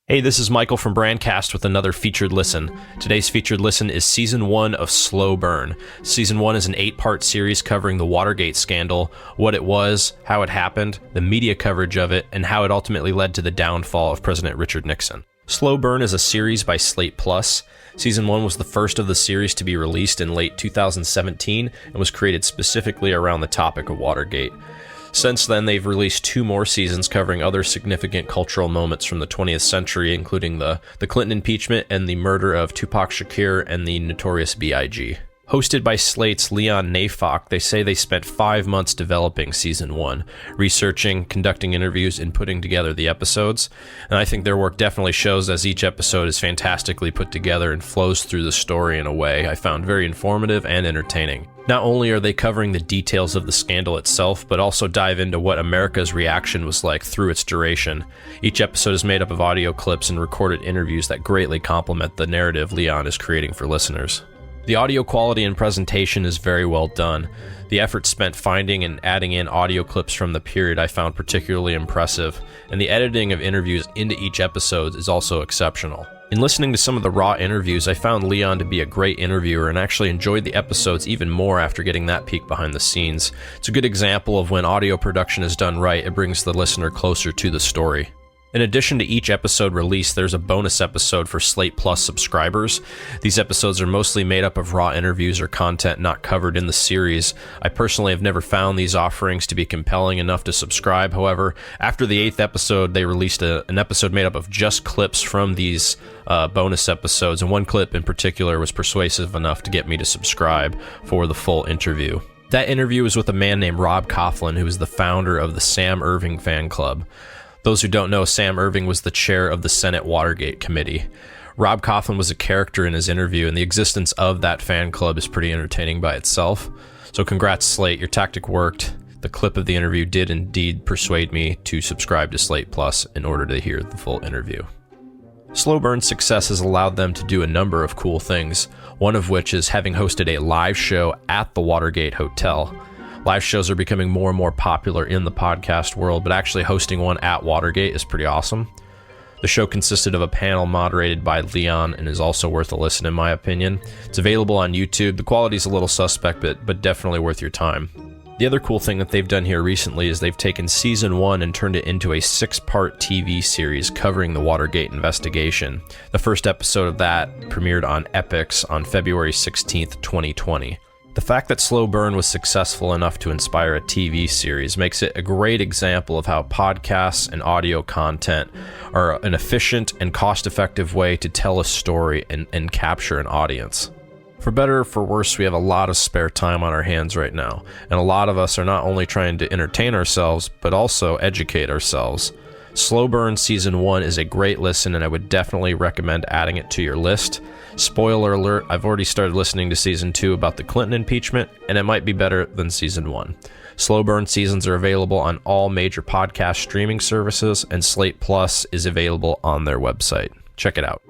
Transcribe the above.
Hey, this is Michael from BrandKast with another featured listen. Today's featured listen is Season 1 of Slow Burn. Season 1 is an 8-part series covering the Watergate Scandal, what it was, how it happened, the media coverage of it, and how it ultimately led to the downfall of President Richard Nixon. Slow Burn is a series by Slate Plus. Season 1 was the first of the series to be released in late 2017 and was created specifically around the topic of Watergate. Since then, they've released 2 more seasons covering other significant cultural moments from the 20th century, including the Clinton impeachment and the murder of Tupac Shakur and the Notorious B.I.G. Hosted by Slate's Leon Neyfakh, they say they spent 5 months developing Season 1, researching, conducting interviews, and putting together the episodes. And I think their work definitely shows, as each episode is fantastically put together and flows through the story in a way I found very informative and entertaining. Not only are they covering the details of the scandal itself, but also dive into what America's reaction was like through its duration. Each episode is made up of audio clips and recorded interviews that greatly complement the narrative Leon is creating for listeners. The audio quality and presentation is very well done. The effort spent finding and adding in audio clips from the period I found particularly impressive, and the editing of interviews into each episode is also exceptional. In listening to some of the raw interviews, I found Leon to be a great interviewer and actually enjoyed the episodes even more after getting that peek behind the scenes. It's a good example of when audio production is done right, it brings the listener closer to the story. In addition to each episode release, there's a bonus episode for Slate Plus subscribers. These episodes are mostly made up of raw interviews or content not covered in the series. I personally have never found these offerings to be compelling enough to subscribe. However, after the 8th episode, they released an episode made up of just clips from these bonus episodes, and one clip in particular was persuasive enough to get me to subscribe for the full interview. That interview was with a man named Rob Coughlin, who is the founder of the Sam Irving fan club. Those who don't know, Sam Irving was the chair of the Senate Watergate Committee. Rob Coughlin was a character in his interview, and the existence of that fan club is pretty entertaining by itself. So congrats, Slate, your tactic worked. The clip of the interview did indeed persuade me to subscribe to Slate Plus in order to hear the full interview. Slow Burn's success has allowed them to do a number of cool things, one of which is having hosted a live show at the Watergate Hotel. Live shows are becoming more and more popular in the podcast world, but actually hosting one at Watergate is pretty awesome. The show consisted of a panel moderated by Leon and is also worth a listen in my opinion. It's available on YouTube. The quality's a little suspect, but definitely worth your time. The other cool thing that they've done here recently is they've taken Season 1 and turned it into a 6-part TV series covering the Watergate investigation. The first episode of that premiered on Epix on February 16th, 2020. The fact that Slow Burn was successful enough to inspire a TV series makes it a great example of how podcasts and audio content are an efficient and cost-effective way to tell a story and capture an audience. For better or for worse, we have a lot of spare time on our hands right now, and a lot of us are not only trying to entertain ourselves, but also educate ourselves. Slow Burn Season 1 is a great listen, and I would definitely recommend adding it to your list. Spoiler alert, I've already started listening to Season 2 about the Clinton impeachment, and it might be better than Season 1. Slow Burn seasons are available on all major podcast streaming services, and Slate Plus is available on their website. Check it out.